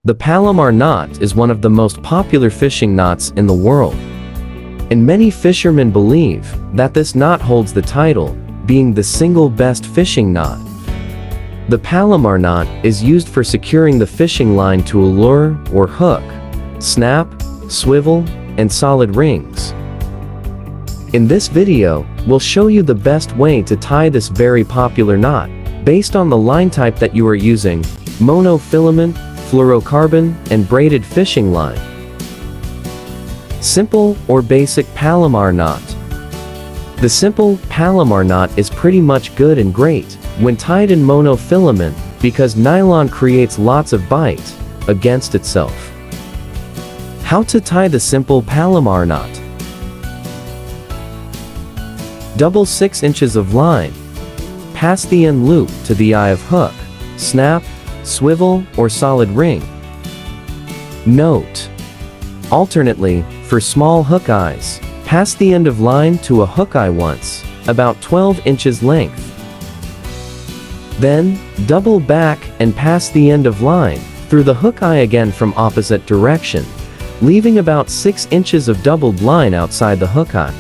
The Palomar knot is one of the most popular fishing knots in the world. And many fishermen believe that this knot holds the title, being the single best fishing knot. The Palomar knot is used for securing the fishing line to a lure or hook, snap, swivel, and solid rings. In this video, we'll show you the best way to tie this very popular knot, based on the line type that you are using: monofilament, fluorocarbon, and braided fishing line. Simple or basic Palomar knot. The simple Palomar knot is pretty much good and great when tied in monofilament because nylon creates lots of bite against itself. How to tie the simple Palomar knot. Double 6 inches of line. Pass the end loop to the eye of hook, snap, swivel, or solid ring. Note: alternately, for small hook eyes, pass the end of line to a hook eye once, about 12 inches length. Then, double back and pass the end of line through the hook eye again from opposite direction, leaving about 6 inches of doubled line outside the hook eye.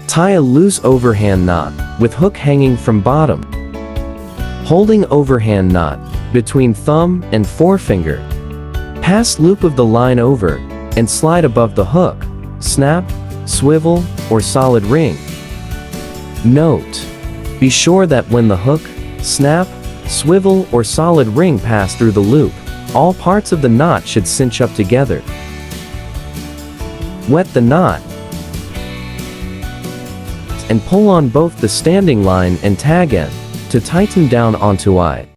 Tie a loose overhand knot with hook hanging from bottom. Holding overhand knot between thumb and forefinger. Pass loop of the line over and slide above the hook, snap, swivel, or solid ring. Note: be sure that when the hook, snap, swivel, or solid ring pass through the loop, all parts of the knot should cinch up together. Wet the knot and pull on both the standing line and tag end to tighten down onto eye.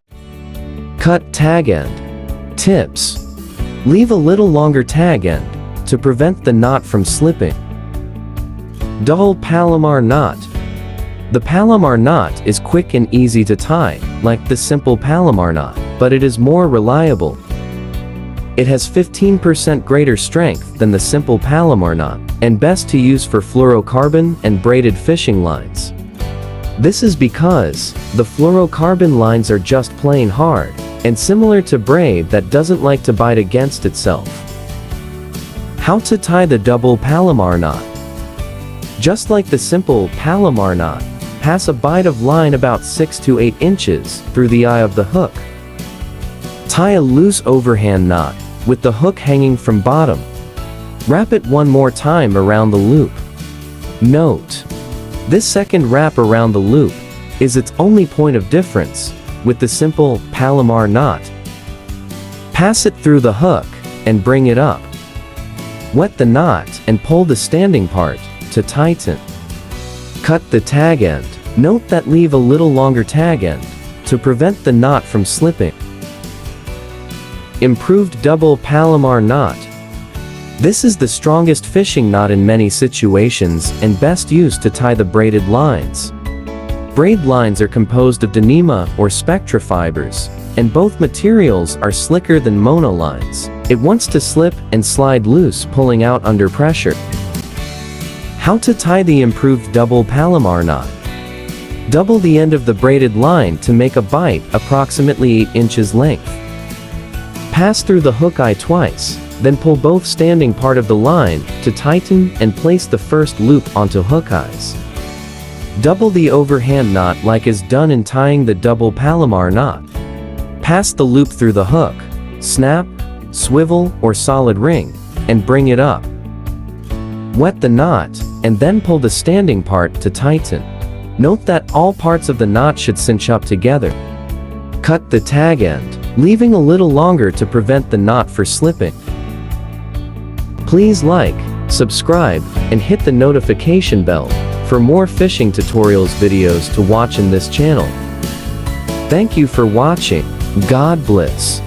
Cut tag end. Tips: leave a little longer tag end to prevent the knot from slipping. Double Palomar knot. The Palomar knot is quick and easy to tie, like the simple Palomar knot, but it is more reliable. It has 15% greater strength than the simple Palomar knot, and best to use for fluorocarbon and braided fishing lines. This is because the fluorocarbon lines are just plain hard, and similar to braid that doesn't like to bite against itself. How to tie the double Palomar knot. Just like the simple Palomar knot, pass a bite of line about 6 to 8 inches through the eye of the hook. Tie a loose overhand knot with the hook hanging from bottom. Wrap it one more time around the loop. Note: this second wrap around the loop is its only point of difference with the simple Palomar knot. Pass it through the hook and bring it up. Wet the knot and pull the standing part to tighten. Cut the tag end. Note that leave a little longer tag end to prevent the knot from slipping. Improved double Palomar knot. This is the strongest fishing knot in many situations and best used to tie the braided lines. Braid lines are composed of Dyneema or spectra fibers, and both materials are slicker than monolines. It wants to slip and slide loose, pulling out under pressure. How to tie the improved double Palomar knot. Double the end of the braided line to make a bite approximately 8 inches length. Pass through the hook eye twice, then pull both standing part of the line to tighten and place the first loop onto hook eyes. Double the overhand knot like is done in tying the double Palomar knot. Pass the loop through the hook, snap, swivel, or solid ring, and bring it up. Wet the knot, and then pull the standing part to tighten. Note that all parts of the knot should cinch up together. Cut the tag end, leaving a little longer to prevent the knot from slipping. Please like, subscribe, and hit the notification bell for more fishing tutorials videos to watch in this channel. Thank you for watching. God bless.